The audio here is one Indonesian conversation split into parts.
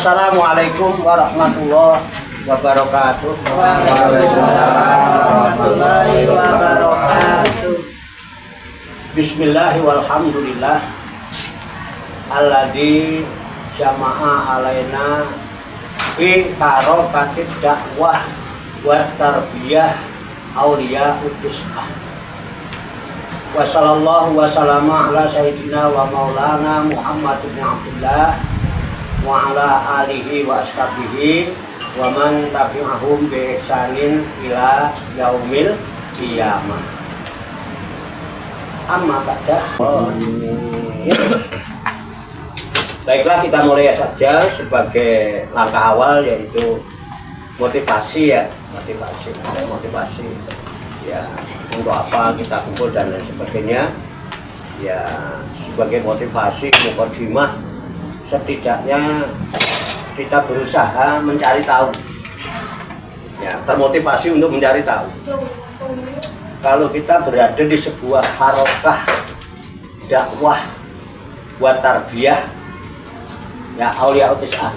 Assalamualaikum warahmatullahi wabarakatuh. Waalaikumsalam warahmatullahi wabarakatuh. Bismillahi walhamdulillah alladzi jama'a alaina fi harokatid dakwah wa tarbiyah auliya utusah. Wa sallallahu wa sallama ala sayyidina wa maulana Muhammad bin Abdullah wa ala alihi wa ashabihi wa man tabi'ahum bi ihsanin ila yaumil qiyamah. Amma ba'da. Baiklah, kita mulai saja sebagai langkah awal, yaitu motivasi ya, motivasi ya, untuk apa kita kumpul dan lain sebagainya ya, sebagai motivasi mukadimah. Setidaknya kita berusaha mencari tahu ya, termotivasi untuk mencari tahu. Kalau kita berada di sebuah harokah dakwah buat tarbiyah ya, aulia utusah,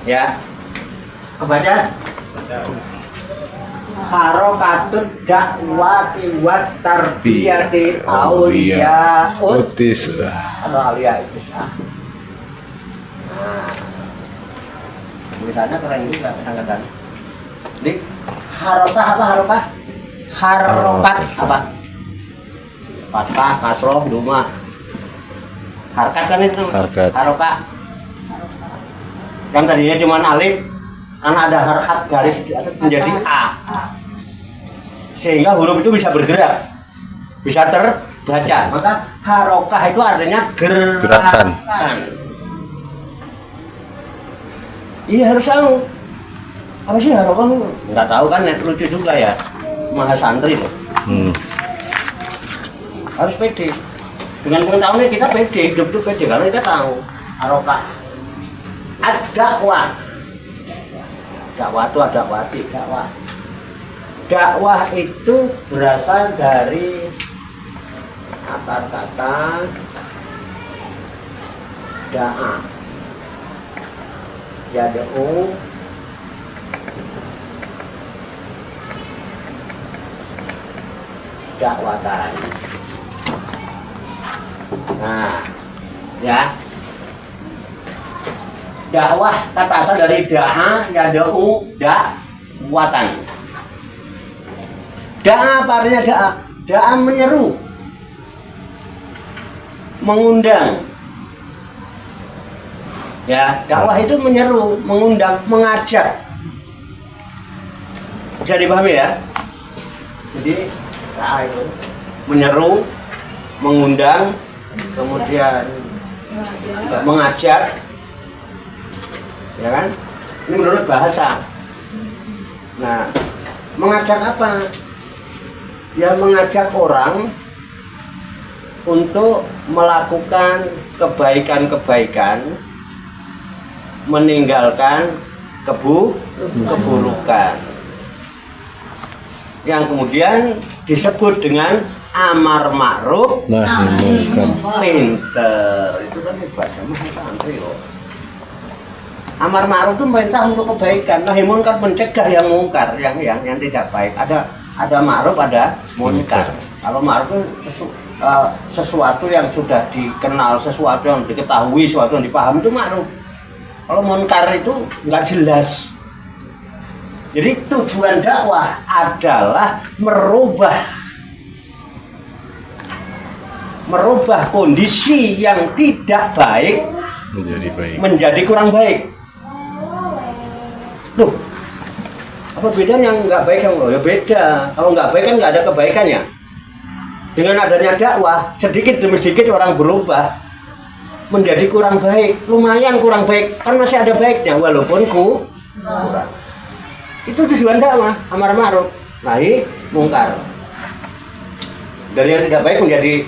ya, kebaca harokatut dakwati wat tarbiyati auliya utisah. Auliya utisah. Tulisannya keren juga kadang-kadang. Jadi harokah apa harokah? Harokat apa? Fathah, kasroh, duma. Harkat kan itu. Harokah. Yang tadinya cuma alif, karena ada harkat garis di atas menjadi A, sehingga huruf itu bisa bergerak, bisa terbaca. Maka harokah itu artinya gerakan. Iya, harus tahu apa sih harokah. Nggak tahu kan, lucu juga ya, maha santri tuh. Harus pede. Dengan pengetahuan kita pede, hidup itu pede kalau kita tahu harokah. Ad-dakwah, dakwah itu ada wati, dakwah. Dakwah itu berasal dari akar kata da'a, yad'u, dakwatan. Nah, ya. Dakwah kata asal dari da'a, yad'u, dakwatan. Da'a apa artinya da'a? Da'a menyeru, mengundang. Ya, dakwah itu menyeru, mengundang, mengajak. Bisa dipahami ya? Jadi da'a itu menyeru, mengundang, kemudian mengajak. Ya kan? Ini menurut bahasa. Nah, mengajak apa? Ya, mengajak orang untuk melakukan kebaikan-kebaikan, meninggalkan keburukan. Yang kemudian disebut dengan amar ma'ruf nahi munkar. Pinter. Itu kan hebat sama santri loh. Amar ma'ruf itu perintah untuk kebaikan, nahi munkar mencegah yang mungkar, yang tidak baik. Ada ma'ruf, ada munkar. Kalau ma'ruf itu sesuatu yang sudah dikenal, sesuatu yang diketahui, sesuatu yang dipahami, itu ma'ruf. Kalau munkar itu nggak jelas. Jadi tujuan dakwah adalah merubah kondisi yang tidak baik menjadi kurang baik. Loh, apa bedanya nggak baik yang ya beda. Kalau nggak baik kan nggak ada kebaikannya. Dengan adanya dakwah, sedikit demi sedikit orang berubah menjadi kurang baik, lumayan kurang baik, kan masih ada baiknya walaupun kurang. Itu tujuan dakwah, amar ma'ruf, nahi mungkar. Dari yang tidak baik menjadi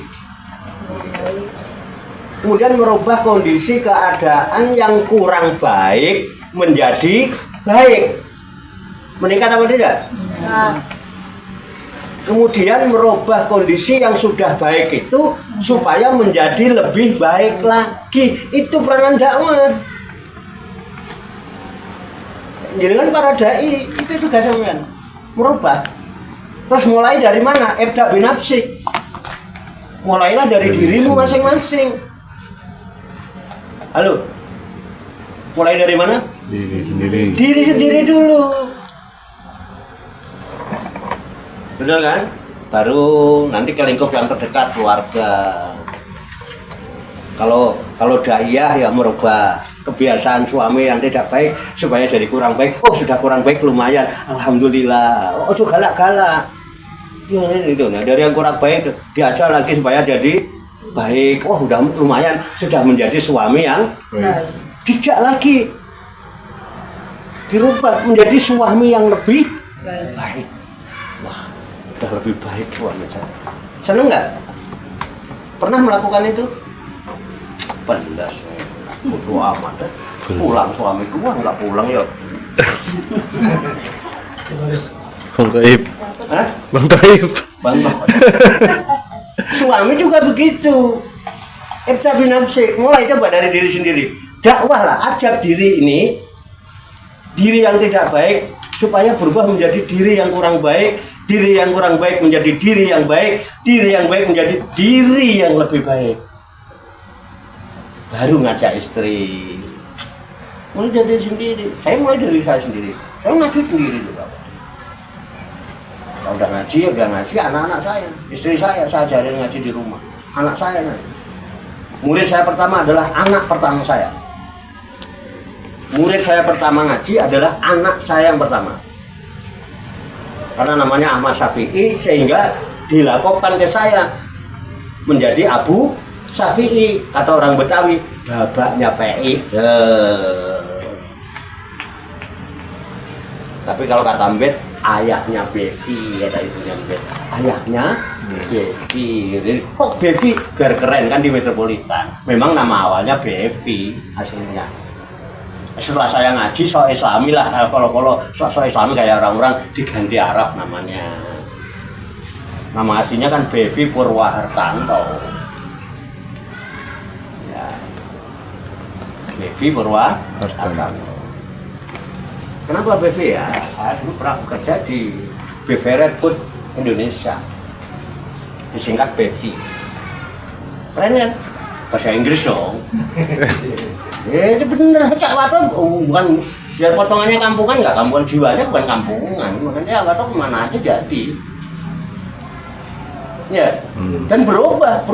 kemudian merubah kondisi keadaan yang kurang baik menjadi baik. Meningkat apa tidak? Kemudian merubah kondisi yang sudah baik itu supaya menjadi lebih baik lagi. Itu peranan dakwah. Jadi kan para dai itu juga sampean merubah. Terus mulai dari mana? Ibda binafsik. Mulailah dari dirimu masing-masing. Halo. Mulai dari mana? Diri sendiri. Diri sendiri dulu. Betul kan? Baru nanti ke lingkup yang terdekat keluarga. Kalau daiyah ya merubah kebiasaan suami yang tidak baik supaya jadi kurang baik. Oh sudah kurang baik lumayan, alhamdulillah. Oh juga galak-galak. Ya itu. Nah dari yang kurang baik diajar lagi supaya jadi baik. Oh udah lumayan, sudah menjadi suami yang tidak lagi dirubah menjadi suami yang lebih baik. Wah. Udah lebih baik suami saya. Seneng nggak? Pernah melakukan itu? Pendas. Bodoh amat. Pulang suami gua nggak pulang ya. Bang Taib. Hah? Bang Taib. Bang. Suami juga begitu. Ibda binafsik. Mulai coba dari diri sendiri. Dakwahlah, ajak diri ini, diri yang tidak baik supaya berubah menjadi diri yang kurang baik. Diri yang kurang baik menjadi diri yang baik, diri yang baik menjadi diri yang lebih baik. Baru ngajak istri. Mulai dari sendiri. Saya mulai dari saya sendiri. Saya ngaji sendiri juga. Kalau udah ngaji, anak-anak saya, istri saya ajarin ngaji di rumah. Anak saya nanti. Murid saya pertama adalah anak pertama saya. Murid saya pertama ngaji adalah anak saya yang pertama. Karena namanya Ahmad Syafi'i sehingga dilakukan ke saya menjadi Abu Syafi'i, kata orang Betawi babaknya PI. Tapi kalau kata Mbet ayahnya Bevi, kata ibunya Mbet ayahnya Bevi. Jadi kok Bevi biar keren kan di Metropolitan. Memang nama awalnya Bevi aslinya. Setelah saya ngaji so Islami lah, kalau so Islami kayak orang-orang diganti Arab namanya. Nama aslinya kan Bevi Purwahartanto. Ya. Bevi Purwahartanto. Kenapa Bevi ya? Saya dulu pernah bekerja di Beveret Food Indonesia. Disingkat Bevi. Keren kan? Bahasa Inggris dong. Ya itu bener, Cak Wato bukan biar potongannya kampungan, nggak kampungan jiwanya, bukan kampungan. Makanya Cak Wato kemana aja jadi. Ya, dan berubah.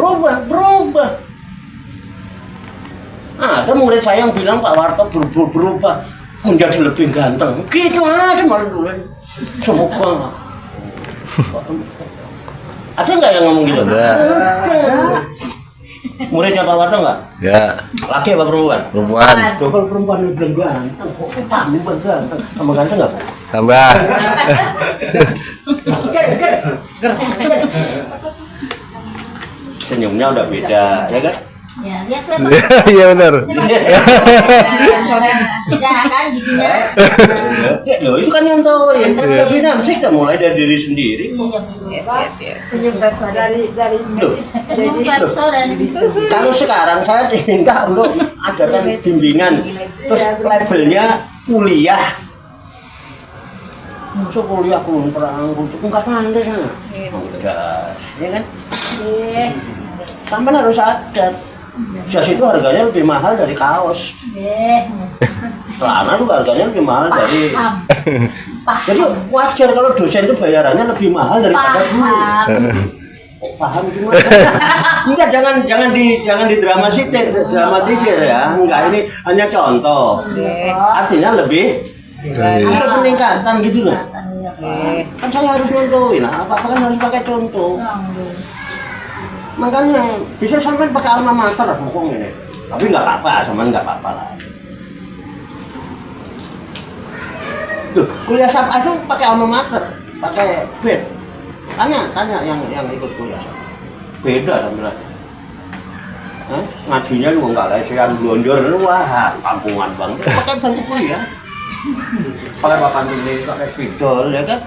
Ada murid saya yang bilang Pak Warto berubah menjadi lebih ganteng. Gitu ada malah dulu. Semoga. Ada nggak yang ngomong gitu? Ada. Muridnya Pak Warto nggak? Ya. Laki apa perempuan? Perempuan. Tuh kalau perempuan bilang ganteng, kok kamu ganteng? Sama ganteng nggak? Tambah. Senyumnya udah beda, ya kan? Ya, lihat lihat. Iya benar. Tidak kan giginya. Ya, loh itu kan yang tahu ya. Tapi namsik udah mulai dari diri sendiri. Iya betul. Yes. Senyum bakso dari Loh, Senyum bakso dan kalau sekarang saya diminta untuk adakan bimbingan, terus labelnya kuliah. Masuk kuliah kulon perang, enggak pantas ya. Enggak, ya kan? Iya. Sampai harus sadar. Jas itu harganya lebih mahal dari kaos. Iya. Celana juga harganya lebih mahal dari. Paham. Jadi wajar kalau dosen itu bayarannya lebih mahal daripada guru. Oh, paham cuma. Enggak, jangan dramatisir ya. Enggak, ini hanya contoh. Artinya lebih Ada peningkatan gitu loh. Kelihatan ya, Pak. Kan saya harus nyontohin, apa-apa kan harus pakai contoh. Makanya bisa sampai pakai alma mater pokoknya ini. Tapi nggak apa-apa, sama nggak apa-apa lah. Duh, kuliah SAP aja pakai alma mater, pakai bed. Tanya yang ikut kuliah SAP. Beda sama ngajinya lu nggak lesehan blonjor, wah kampungan banget. Pakai bangku kuliah, pakai papan tulis, pakai spidol, ya kan?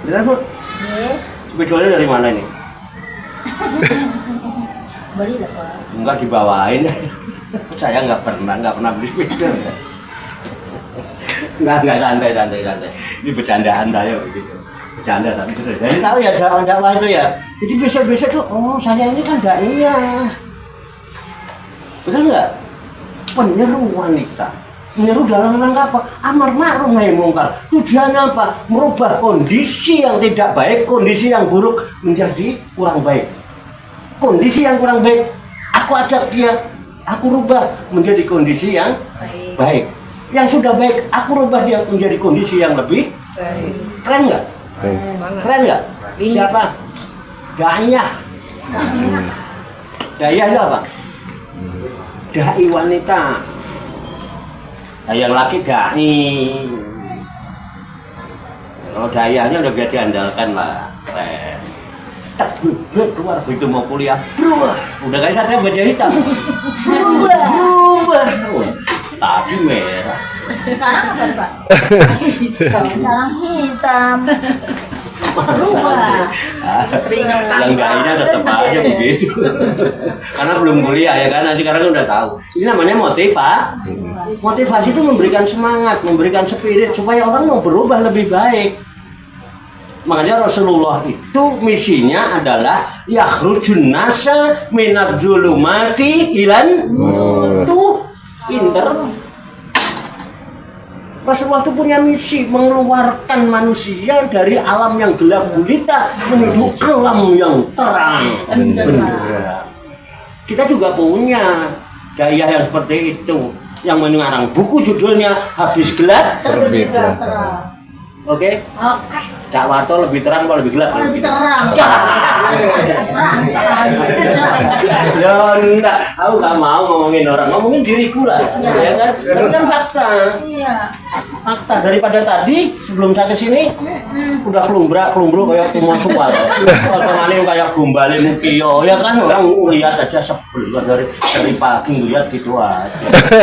Benar bu? Iya. Spidolnya dari mana ini? Beli lah, Pak. Enggak dibawain. Saya nggak pernah beli spidol. Nggak santai. Ini bercandaan saya begitu. Bercanda tapi sudah. Jadi tahu ya dakwah itu ya. Jadi besok tuh, oh saya ini kan dakwah. Betul nggak? Penyeru wanita. Menyeru dalam rangka apa? Amar ma'ruf nahi mungkar. Tujuannya apa? Merubah kondisi yang tidak baik, kondisi yang buruk menjadi kurang baik. Kondisi yang kurang baik, aku ajak dia, aku rubah menjadi kondisi yang baik. Yang sudah baik, aku rubah dia menjadi kondisi yang lebih Baik. keren nggak? Keren nggak? Siapa? Da'iyah. Da'iyah itu apa? Da'i wanita. Nah, yang laki da'i. Kalau da'iyahnya udah biasa diandalkan lah. Keren. Tak keluar begitu mau kuliah. Udah kayak saya baca hitam. Berubah. Tadi merah. Sekarang apa, Pak? Sekarang hitam. Berubah. Yang gainya tetap aja begitu. Karena belum kuliah ya kan, sekarang udah tahu. Ini namanya motivasi. Motivasi itu memberikan semangat, memberikan spirit supaya orang mau berubah lebih baik. Makanya Rasulullah itu misinya adalah yakhrujun nasa minadz zulumati ilan tuh pinter. Rasulullah itu punya misi mengeluarkan manusia dari alam yang gelap gulita menuju alam yang terang benderang. Kita juga punya daya yang seperti itu, yang mengarang buku judulnya Habis Gelap Terbit lah. Oke? Oke. Cak Warto lebih terang atau lebih gelap? Lebih terang. Ya enggak, aku gak mau ngomongin orang, ngomongin diriku lah, ya kan? Itu kan fakta. Iya. Fakta daripada tadi sebelum saya kesini udah kelumbro kayak timur sual. Otomatis kayak gombalin kio, ya kan orang lihat aja sebel dari pagi ngeliat gitu aja.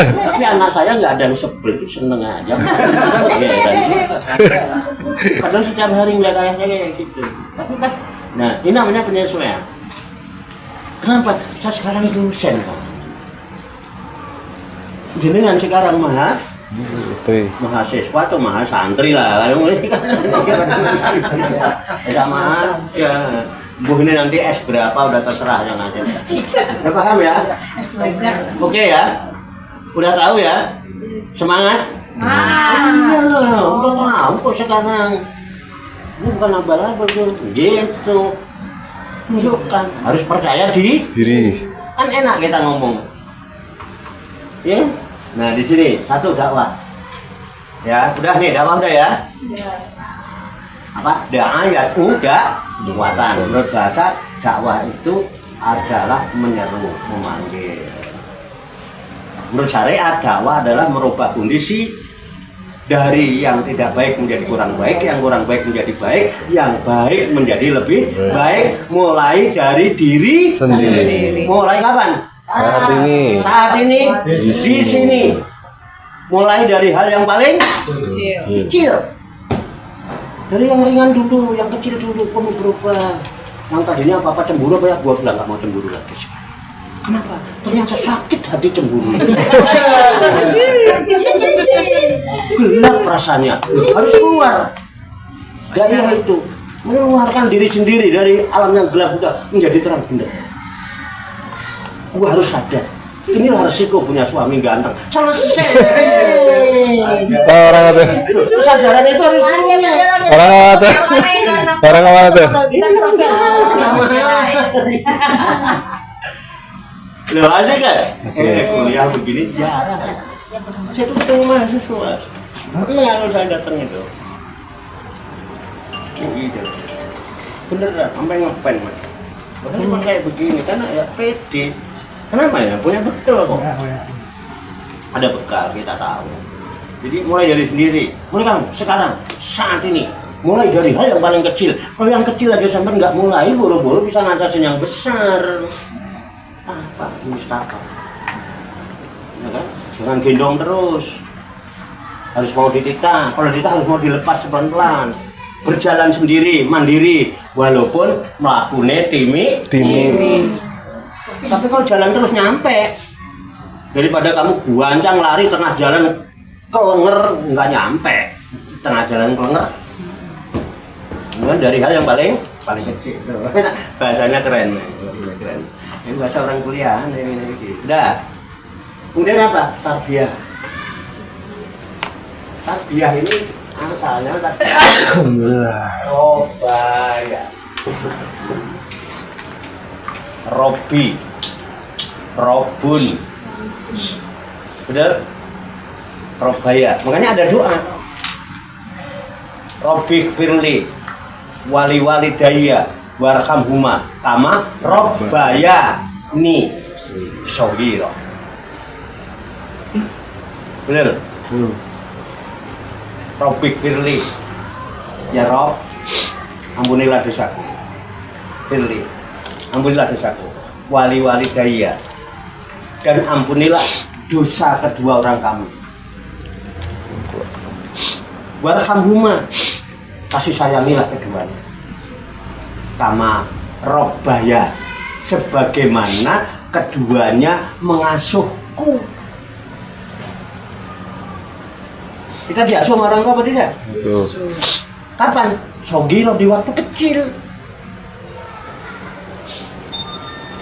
Tapi anak saya nggak ada yang sebel, itu seneng aja. Iya kan? Padahal setiap hari ngeliat ayahnya kayak gitu. Tapi pas, nah ini namanya penyesuaian. Kenapa? Saya sekarang dosen kan. Jenengan sekarang mahasiswa atau mahasantri lah kalau sama aja. Bu ini nanti S berapa udah terserah yang ngasih. Udah paham ya? Oke ya? Udah tahu ya? Semangat? Iya loh, udah tahu kok sekarang. Ini bukan abal-abal tuh, gitu. Tunjukkan, harus percaya Diri. kan enak kita ngomong. Ya? Nah di sini satu dakwah. Ya, udah nih dakwah udah ya. Apa? Da'ayat muatan. Menurut bahasa dakwah itu adalah menyeru, memanggil. Menurut syariat dakwah adalah merubah kondisi dari yang tidak baik menjadi kurang baik, yang kurang baik menjadi baik, yang baik menjadi lebih baik, mulai dari diri Sendiri. Mulai kapan? Saat ini di sini. Mulai dari hal yang paling kecil. Dari yang ringan dulu, yang kecil dulu, kamu berubah. Yang tadinya apa-apa cemburu, apa ya? Gua bilang nggak mau cemburu lagi. Kenapa? Ternyata sakit hati cemburu. Gelap rasanya, harus keluar. Dari hal itu, mengeluarkan diri sendiri dari alam yang gelap udah menjadi terang benderang. Gua harus sadar. Inilah resiko punya suami ganteng. Selesai. Orang itu. Kesadaran itu harus punya. Orang apa tuh? Orang apa tuh? Loh asik kan? Kuliah begini jarang. Yang pernah Saya tuh ketemu mahasiswa. Ini kalau saya datang itu. Oh iya. Beneran, sampai ngepen mas. Bahkan cuma kayak begini, karena ya pede. Kenapa ya? Punya bekal kok. Ada bekal, kita tahu. Jadi mulai dari sendiri. Mulai kan sekarang, saat ini. Mulai dari hal yang paling kecil. Kalau yang kecil aja sampai nggak mulai, buru-buru bisa ngatasin yang besar. Apa? Mustafa. Ya kan? Jangan gendong terus. Harus mau ditita. Kalau ditita harus mau dilepas pelan-pelan. Berjalan sendiri, mandiri. Walaupun melakukannya timi. Tapi kalau jalan terus nyampe. Daripada kamu guancang lari tengah jalan kelenger nggak nyampe. Tengah jalan kelenger. Kemudian dari hal yang paling kecil. Bahasanya keren. Ini bahasa orang kuliah. Udah. Kemudian apa? Tarbiyah. Tarbiyah ini asalnya Robaya. Robi. Robun. Betul? Robaya. Makanya ada doa. Robi firli wali walidayya warhamhuma kama Robaya ni shohiro. Bener? Robik firli, ya Rob, ampunilah dosaku. Firli, ampunilah dosaku. Wali walidayya, dan ampunilah dosa kedua orang kami. Warhamhuma, kasih sayangilah keduanya. Kama Robaya, sebagaimana keduanya mengasuhku. Kita diasuh sama orang tua apa tidak? Kapan? Sogiro di waktu kecil.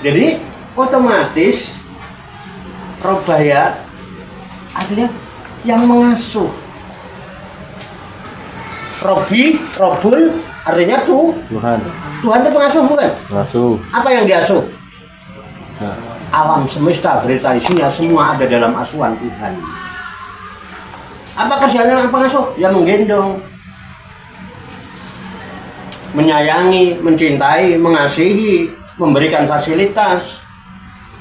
Jadi otomatis Robaya artinya yang mengasuh. Robi, Robun artinya Tuhan. Tuhan itu pengasuh bukan? Pengasuh. Apa yang diasuh? Nah, alam semesta berita isinya semua ada dalam asuhan Tuhan. Apa kerjanya pengasuh? Ya menggendong, menyayangi, mencintai, mengasihi, memberikan fasilitas,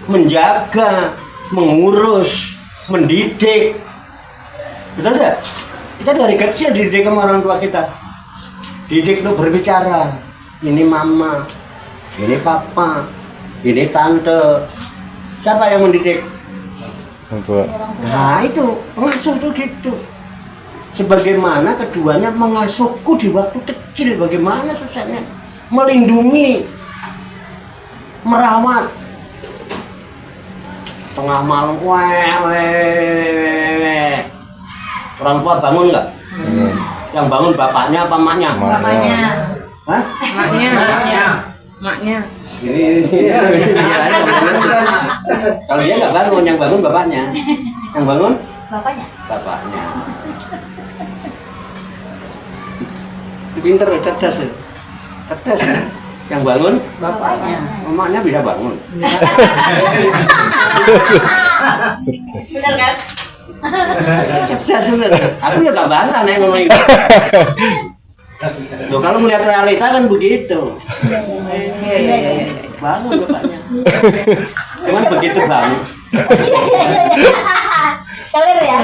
menjaga, mengurus, mendidik. Betul tidak? Kita dari kecil dididik sama orang tua kita. Didik untuk berbicara. Ini mama, ini papa, ini tante. Siapa yang mendidik? Orang tua. Nah itu, pengasuh itu gitu. Sebagaimana keduanya mengasuhku di waktu kecil, bagaimana susahnya melindungi, merawat. Tengah malam, orang tua bangun nggak? Yang bangun bapaknya apa emaknya? Bapaknya. Hah? Maknya. Ini. Kalau dia nggak bangun, yang bangun bapaknya. Yang bangun? Bapaknya. Bapaknya. Pinter, cerdas ya. Cerdas ya. Yang bangun? Bapaknya. Emaknya bisa bangun. Benar kan? Cerdas bener. Aku ya gak bantah nih ngomong itu. Loh, kalau melihat realita kan begitu. Bangun bapaknya. Cuman begitu bangun. Kelir ya.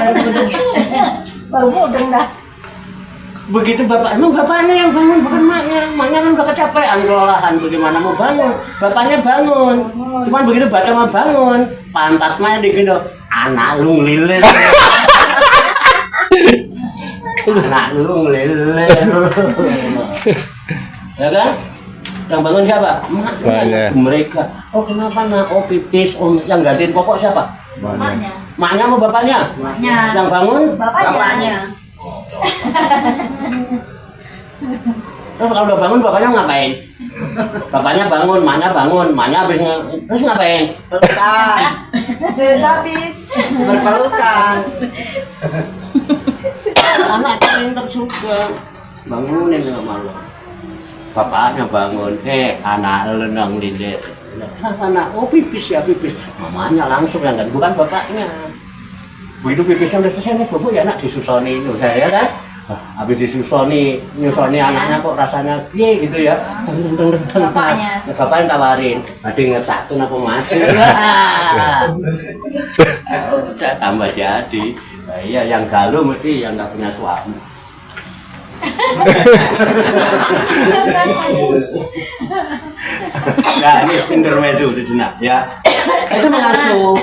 Baru mudeng dah. Begitu emang bapaknya yang bangun bukan maknya. Maknya kan udah kecapean kelelahan, bagaimana mau bangun. Bapaknya bangun. Cuman begitu baca mah bangun, pantat mah digendong. Anak lu ngelilin. Anak lu ngelilin. Ya kan? Yang bangun siapa? Maknya. Mereka. Oh kenapa nak? Oh pipis. Oh yang gantiin popok siapa? Bapaknya. Maknya mau bapaknya? Bapaknya. Yang bangun? Bapaknya. Terus kalau udah bangun bapaknya ngapain? Bapaknya bangun, maknya bangun, maknya habis terus ngapain? Pelukan. Habis. Berpelukan. Anak pintar juga. Bangunin nggak malu. Bapaknya bangun, anak lu nang lilit. Anak, oh pipis ya pipis. Mamanya langsung yang bukan bapaknya. begitu pipisnya udah selesai nih bubuk ya nak disusoni itu saya kan. Habis disusoni, nyusoni anaknya kok rasanya piye gitu ya. Bapaknya. Bapaknya tawarin, ada ngesatu apa masih. Udah tambah jadi. Nah, iya yang galuh mesti yang nggak punya suami. Nah ini intermezzo di sini ya. Itu mengasuh.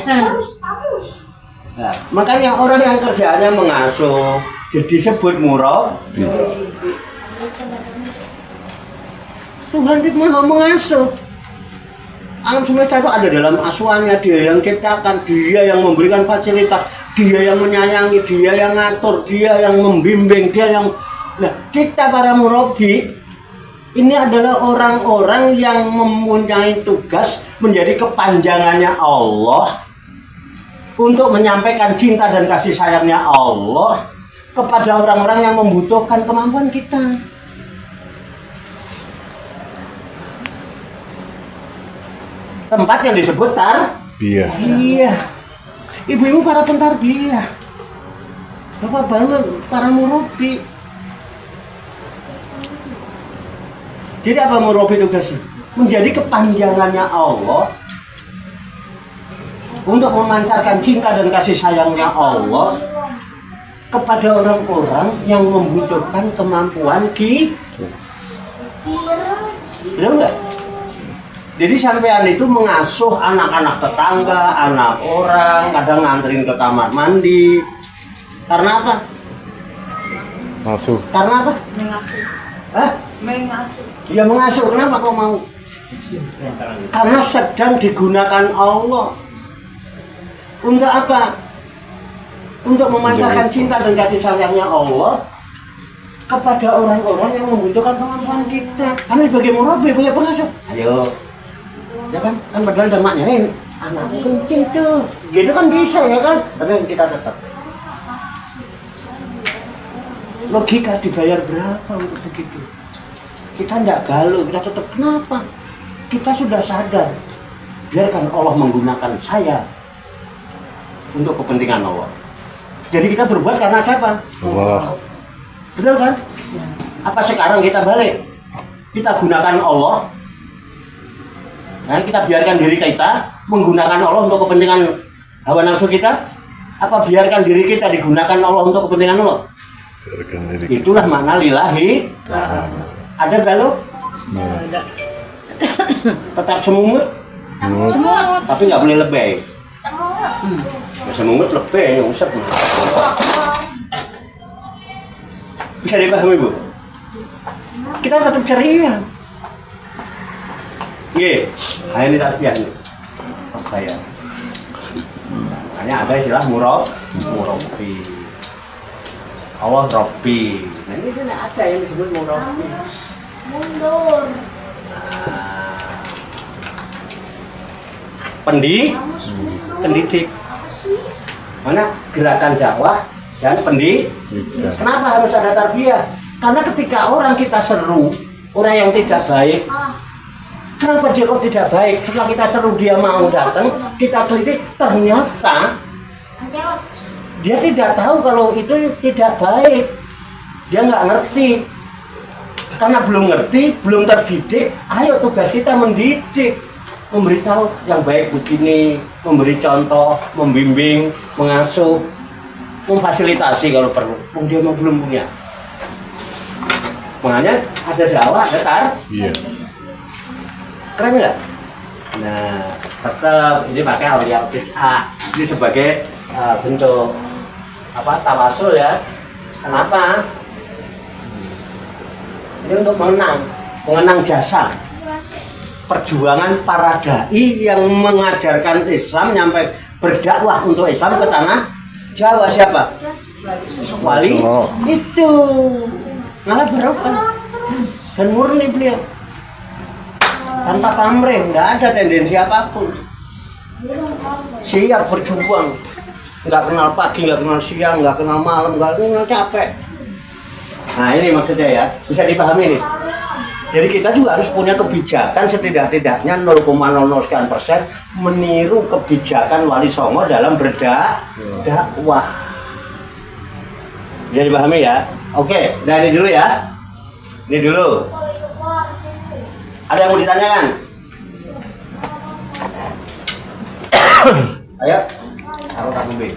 Nah, makanya orang yang kerjaannya mengasuh jadi disebut murabbi. Tuhan itu maha mengasuh. Alam semesta itu ada dalam asuhannya, dia yang ciptakan, dia yang memberikan fasilitas, dia yang menyayangi, dia yang ngatur, dia yang membimbing, dia yang... Nah, kita para murabbi ini adalah orang-orang yang mempunyai tugas menjadi kepanjangannya Allah untuk menyampaikan cinta dan kasih sayangnya Allah kepada orang-orang yang membutuhkan kemampuan kita. Tempat yang disebut Iya. Iya. Ibu-ibu para pentarbiyah. Bapak-bapak para murabbi. Jadi apa murabbi tugasnya? Menjadi kepanjangannya Allah untuk memancarkan cinta dan kasih sayangnya Allah kepada orang-orang yang membutuhkan kemampuan kita. Betul nggak? Jadi sampean itu mengasuh anak-anak tetangga, anak orang, kadang nganterin ke kamar mandi. Karena apa? Masuk. Karena apa? Mengasuh. Hah? Mengasuh. Ya mengasuh, kenapa kok mau? Karena sedang digunakan Allah. Untuk apa? Untuk memancarkan cinta dan kasih sayangnya Allah kepada orang-orang yang membutuhkan kemampuan kita. Kami sebagai murabbi punya pengasuh. Ayo. Ya kan? Kan padahal udah maknyain anak kencing tuh. Gitu kan bisa ya kan? Tapi kita tetap. Logika dibayar berapa untuk begitu? Kita tidak galuh, kita tetap. Kenapa? Kita sudah sadar. Biarkan Allah menggunakan saya untuk kepentingan Allah. Jadi kita berbuat karena siapa? Allah. Betul kan? Apa sekarang kita balik? Kita gunakan Allah. Nah, kita biarkan diri kita menggunakan Allah untuk kepentingan hawa nafsu kita. Apa biarkan diri kita digunakan Allah untuk kepentingan Allah? Biarkan diri kita. Itulah makna lillahi. Ada galuh? Ada. Tetap semungut, Semua. tapi nggak boleh lebay. Ya, semungut lebay, nyungsep. Bisa dipahami Bu? Kita tetap ceria. Nggih, nah ini tasbih nih. Apa ya? Makanya ada istilah murabbi. Allah Rabbi. Nah ini kan ada yang disebut murabbi. Mundur. Pendidik. Apa sih? Mana gerakan dakwah dan pendidik. Kenapa harus ada tarbiyah? Karena ketika orang kita seru, orang yang tidak baik, kenapa dia kok tidak baik? Setelah kita seru dia mau datang, kita teliti, ternyata dia tidak tahu kalau itu tidak baik. Dia nggak ngerti. Karena belum ngerti, belum terdidik, ayo tugas kita mendidik. Memberitahu yang baik begini, memberi contoh, membimbing, mengasuh, memfasilitasi kalau perlu. Dia mau belum punya. Makanya ada dakwah, ada Iya. keren nggak? Nah, tetap ini pakai aulia A. Ini sebagai bentuk apa tawasul ya. Kenapa? Ini untuk mengenang jasa perjuangan para dai yang mengajarkan Islam, nyampe berdakwah untuk Islam ke tanah Jawa. Siapa? Wali itu malah barokah dan murni beliau tanpa pamrih, nggak ada tendensi apapun, siap berjuang, nggak kenal pagi, nggak kenal siang, nggak kenal malam, nggak kenal capek. Nah ini maksudnya ya, bisa dipahami nih. Jadi kita juga harus punya kebijakan setidak-tidaknya 0,00% meniru kebijakan Wali Songo dalam berdakwah. Jadi pahami ya? Oke, nah ini dulu ya. Ini dulu. Ada yang mau ditanyakan? Ayo, aku tak lebih.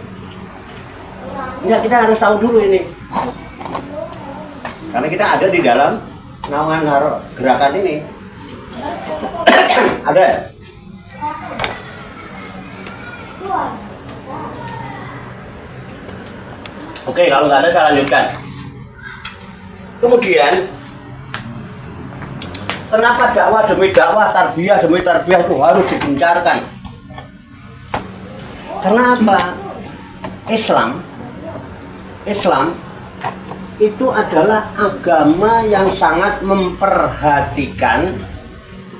Enggak, kita harus tahu dulu ini. Karena kita ada di dalam naungan gerakan ini. Ada. Oke, kalau nggak ada saya lanjutkan. Kemudian, kenapa dakwah demi dakwah, tarbiyah demi tarbiyah itu harus digencarkan? Karena apa? Islam itu adalah agama yang sangat memperhatikan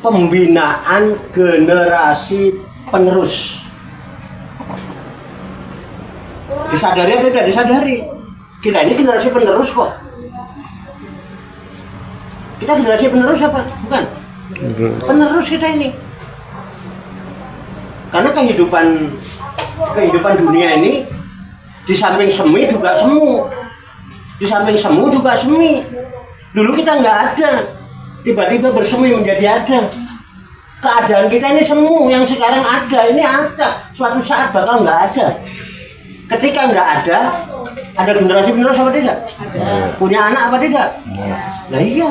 pembinaan generasi penerus. Disadari atau tidak disadari? Kita ini generasi penerus kok. Kita generasi penerus apa? Bukan. Penerus kita ini. Karena kehidupan dunia ini di samping semi juga semu. Di samping semu juga semi. Dulu kita nggak ada, tiba-tiba bersemi menjadi ada. Keadaan kita ini semu, yang sekarang ada, ini ada. Suatu saat bakal nggak ada. Ketika nggak ada generasi penerus apa tidak? Ada. Punya anak apa tidak? Nah iya.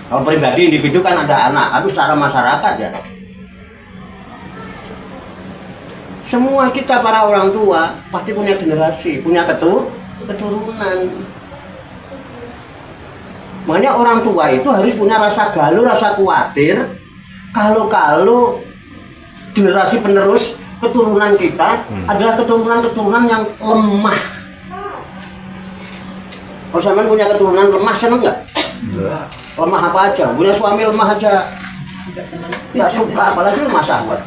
Kalau pribadi individu kan ada anak, tapi secara masyarakat ya. Semua kita para orang tua pasti punya generasi, punya keturunan. Makanya orang tua itu harus punya rasa galuh, rasa khawatir kalau generasi penerus keturunan kita adalah keturunan yang lemah. Kalau sampean punya keturunan lemah, seneng nggak? Lemah apa aja? Punya suami lemah aja nggak suka, apalagi lemah sahabat.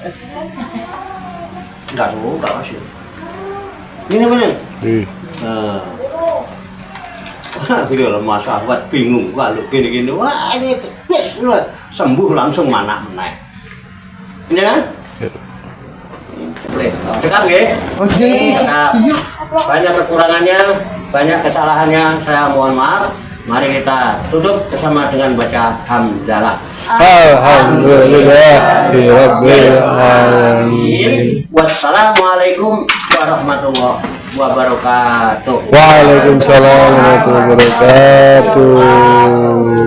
Nggak suka masih. Ini bener. Beliau lemah sahabat bingung kalau gini-gini. Wah ini yes, sembuh langsung mana menaik. Ini kan? Cekap ya? Nah, banyak kekurangannya, banyak kesalahannya, saya mohon maaf. Mari kita tutup bersama dengan baca hamdalah. Alhamdulillahirabbil alamin. Wassalamualaikum warahmatullahi wabarakatuh. Waalaikumsalam warahmatullahi wabarakatuh.